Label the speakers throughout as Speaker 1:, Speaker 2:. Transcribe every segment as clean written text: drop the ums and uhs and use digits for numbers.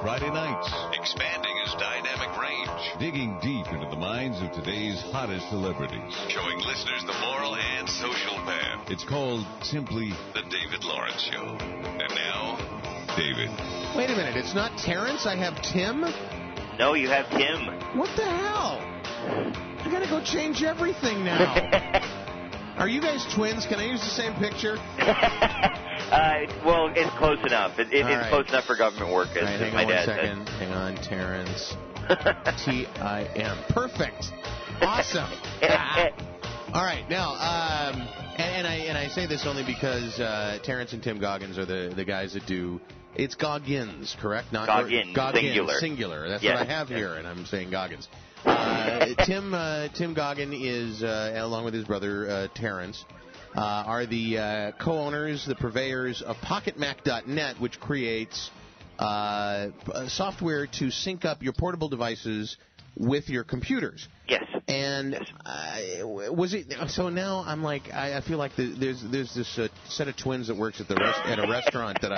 Speaker 1: Friday nights.
Speaker 2: Expanding his dynamic range.
Speaker 1: Digging deep into the minds of today's hottest celebrities.
Speaker 2: Showing listeners the moral and social path.
Speaker 1: It's called simply
Speaker 2: The David Lawrence Show. And now, David.
Speaker 3: Wait a minute, it's not Terrence? I have Tim?
Speaker 4: No, you have Tim.
Speaker 3: What the hell? I gotta go change everything now. Are you guys twins? Can I use the same picture?
Speaker 4: Well, it's close enough. It's
Speaker 3: right.
Speaker 4: close enough for government work, as
Speaker 3: Hang
Speaker 4: my
Speaker 3: on
Speaker 4: dad
Speaker 3: 1 second.
Speaker 4: said.
Speaker 3: Hang on, Terrence. T-I-M. Perfect. Awesome. All right, now, and I say this only because Terrence and Tim Goggins are the guys that do. It's Goggins, correct? Not
Speaker 4: Goggin,
Speaker 3: Goggin, singular. That's
Speaker 4: yes.
Speaker 3: what I have here, and I'm saying Goggins. Tim Goggin is, along with his brother Terrence, are the co-owners, the purveyors of PocketMac.net, which creates software to sync up your portable devices with your computers.
Speaker 4: Yes.
Speaker 3: And
Speaker 4: yes.
Speaker 3: Was it so? Now I'm like, I feel like there's this set of twins that works at at a restaurant that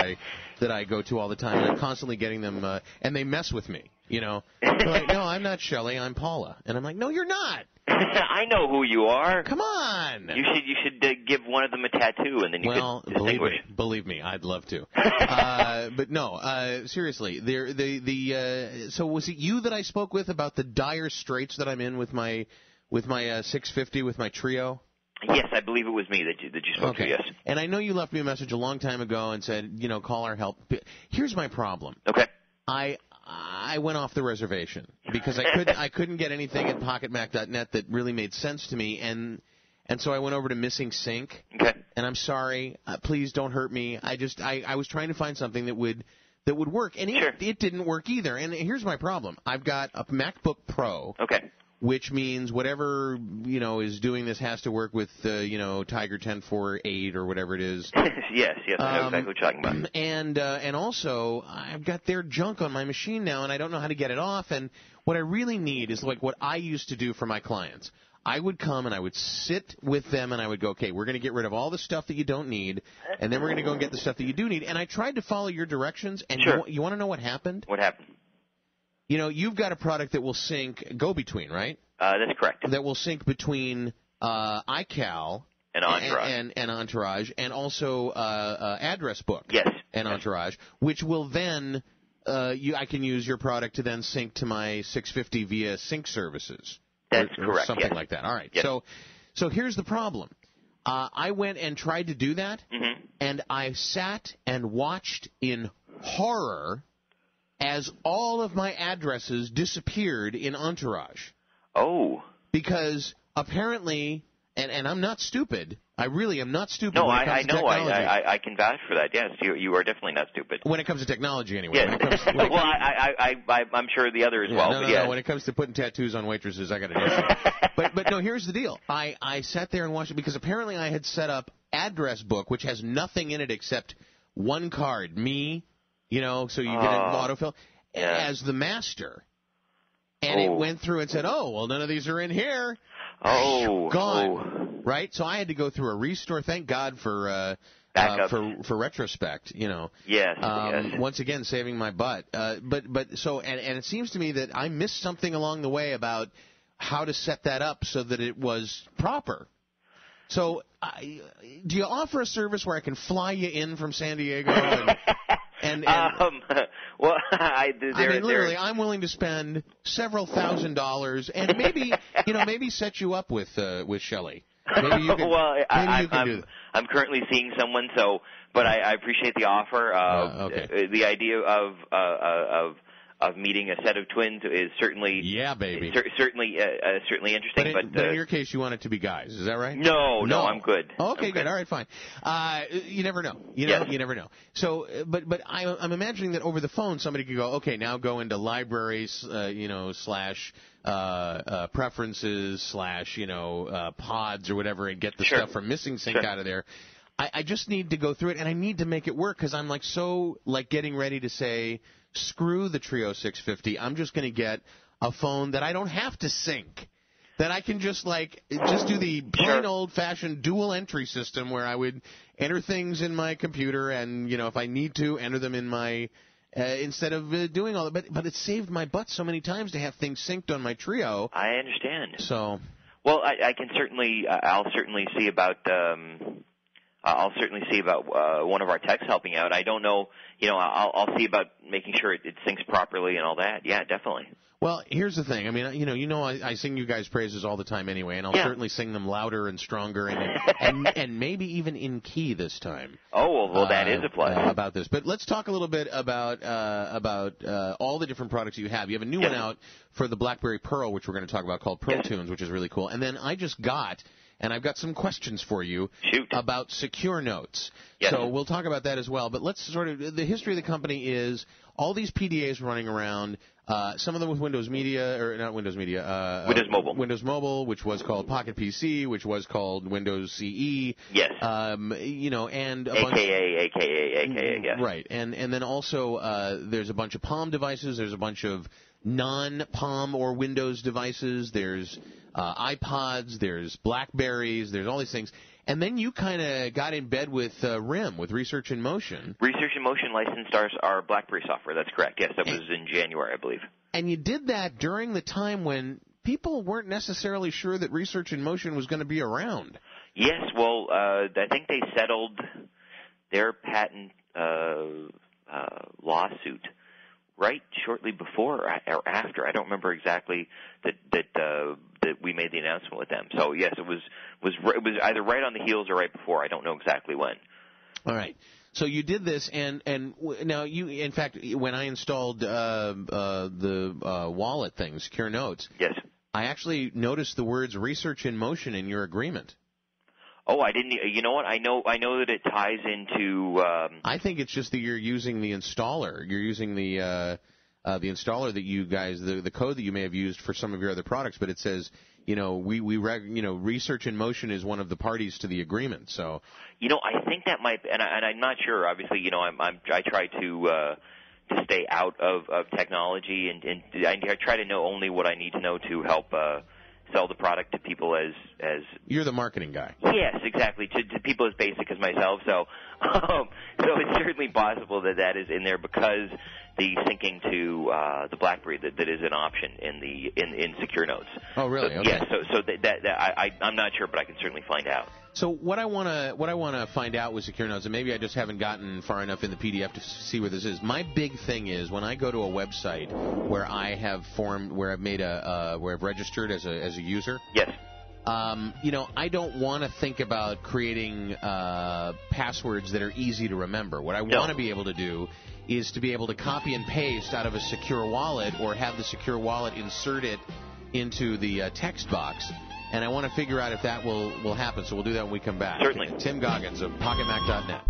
Speaker 3: I go to all the time, and I'm constantly getting them, and they mess with me. You know, they're like, no, I'm not Shelley, I'm Paula, and I'm like, no, you're not.
Speaker 4: I know who you are.
Speaker 3: Come on.
Speaker 4: You should give one of them a tattoo, and then you could distinguish.
Speaker 3: Believe me, I'd love to. But no, seriously, so was it you that I spoke with about the dire straits that I'm in with my 650 with my Trio?
Speaker 4: Yes, I believe it was me that you spoke to. Yes.
Speaker 3: And I know you left me a message a long time ago and said, call our help. Here's my problem.
Speaker 4: Okay.
Speaker 3: I went off the reservation because I couldn't get anything at PocketMac.net that really made sense to me, and so I went over to Missing Sync.
Speaker 4: Okay.
Speaker 3: And I'm sorry, please don't hurt me. I was trying to find something that would work, and it didn't work either. And here's my problem: I've got a MacBook Pro.
Speaker 4: Okay.
Speaker 3: Which means whatever is doing this has to work with Tiger 1048 or whatever it is.
Speaker 4: yes, I know exactly what you're talking about.
Speaker 3: And also I've got their junk on my machine now, and I don't know how to get it off. And what I really need is like what I used to do for my clients. I would come and I would sit with them and I would go, okay, we're going to get rid of all the stuff that you don't need, and then we're going to go and get the stuff that you do need. And I tried to follow your directions, and you want to know what happened?
Speaker 4: What happened?
Speaker 3: You've got a product that will sync go-between, right?
Speaker 4: That's correct.
Speaker 3: That will sync between iCal
Speaker 4: and Entourage,
Speaker 3: and Entourage, and also Address Book.
Speaker 4: Yes.
Speaker 3: And Entourage, which will then I can use your product to then sync to my 650 via sync services.
Speaker 4: That's
Speaker 3: or
Speaker 4: correct.
Speaker 3: Something like that. All right.
Speaker 4: Yes.
Speaker 3: So here's the problem. I went and tried to do that, and I sat and watched in horror as all of my addresses disappeared in Entourage.
Speaker 4: Oh.
Speaker 3: Because apparently, and I'm not stupid. I really am not stupid.
Speaker 4: No,
Speaker 3: when it comes
Speaker 4: I
Speaker 3: to
Speaker 4: know.
Speaker 3: technology.
Speaker 4: I can vouch for that. Yes, you are definitely not stupid.
Speaker 3: When it comes to technology, anyway.
Speaker 4: Yes. I'm sure the other as well.
Speaker 3: No. When it comes to putting tattoos on waitresses, I got an issue. But no, here's the deal. I sat there and watched it because apparently I had set up Address Book, which has nothing in it except one card, me, so you get an autofill, as the master. And it went through and said, none of these are in here.
Speaker 4: Oh.
Speaker 3: Gone. Right? So I had to go through a restore. Thank God for for retrospect,
Speaker 4: Yes, yes.
Speaker 3: Once again, saving my butt. But it seems to me that I missed something along the way about how to set that up so that it was proper. So, do you offer a service where I can fly you in from San Diego?
Speaker 4: Well,
Speaker 3: literally, I'm willing to spend several $1,000s and maybe set you up with Shelley. Maybe you can.
Speaker 4: Well,
Speaker 3: I'm
Speaker 4: currently seeing someone, but I appreciate the offer.
Speaker 3: Okay.
Speaker 4: The idea of meeting a set of twins is certainly certainly interesting.
Speaker 3: But in your case, you want it to be guys. Is that right?
Speaker 4: No, I'm good.
Speaker 3: Okay, good. All right, fine. You never know. You never know. So, but I'm imagining that over the phone, somebody could go, okay, now go into libraries, slash preferences slash pods or whatever, and get the stuff from Missing Sync out of there. I just need to go through it, and I need to make it work because I'm getting ready to say, screw the Trio 650. I'm just going to get a phone that I don't have to sync, that I can just do the plain old-fashioned dual entry system where I would enter things in my computer and if I need to enter them in my instead of doing all that. But it saved my butt so many times to have things synced on my Trio.
Speaker 4: I understand.
Speaker 3: So,
Speaker 4: well, I can certainly, I'll certainly see about one of our techs helping out. I don't know, I'll see about making sure it syncs properly and all that. Yeah, definitely.
Speaker 3: Well, here's the thing. I mean, I sing you guys praises all the time anyway, and I'll certainly sing them louder and stronger and maybe even in key this time.
Speaker 4: Oh, well, that is a plus.
Speaker 3: About this. But let's talk a little bit about all the different products you have. You have a new one out for the BlackBerry Pearl, which we're going to talk about, called ProTunes, which is really cool. And then I've got some questions for you about Secure Notes.
Speaker 4: Yes.
Speaker 3: So we'll talk about that as well. But let's the history of the company is all these PDAs running around, some of them with Windows Mobile, which was called Pocket PC, which was called Windows CE.
Speaker 4: Yes.
Speaker 3: And
Speaker 4: AKA, yes.
Speaker 3: Right. And then also there's a bunch of Palm devices. There's a bunch of non-Palm or Windows devices. There's iPods, there's Blackberries, there's all these things. And then you kind of got in bed with RIM, with Research in Motion.
Speaker 4: Research in Motion licensed our BlackBerry software. That's correct. Yes, that was in January, I believe.
Speaker 3: And you did that during the time when people weren't necessarily sure that Research in Motion was going to be around.
Speaker 4: Yes, well, I think they settled their patent lawsuit right shortly before or after. I don't remember exactly that we made the announcement with them. So yes, it was either right on the heels or right before. I don't know exactly when.
Speaker 3: All right. So you did this, and now you, in fact, when I installed the wallet thing, Secure Notes,
Speaker 4: yes,
Speaker 3: I actually noticed the words "Research in Motion" in your agreement.
Speaker 4: Oh, I didn't. You know what? I know that it ties into.
Speaker 3: I think it's just that you're using the installer. You're using the installer that you guys, the code that you may have used for some of your other products, but it says, Research in Motion is one of the parties to the agreement. So,
Speaker 4: I think that might, and I'm not sure. Obviously, I try to stay out of technology, and I try to know only what I need to know to help sell the product to people as
Speaker 3: you're the marketing guy.
Speaker 4: Yes, exactly. To people as basic as myself. So it's certainly possible that is in there because the syncing to the BlackBerry that is an option in Secure Notes.
Speaker 3: Oh, really?
Speaker 4: So,
Speaker 3: okay.
Speaker 4: Yeah. So I'm not sure, but I can certainly find out.
Speaker 3: So what I want to find out with Secure Notes, and maybe I just haven't gotten far enough in the PDF to see where this is. My big thing is when I go to a website where I've registered as a user.
Speaker 4: Yes.
Speaker 3: I don't want to think about creating passwords that are easy to remember. What I want to be able to do is to be able to copy and paste out of a secure wallet or have the secure wallet insert it into the text box. And I want to figure out if that will happen, so we'll do that when we come back.
Speaker 4: Certainly.
Speaker 3: Tim Goggins of PocketMac.net.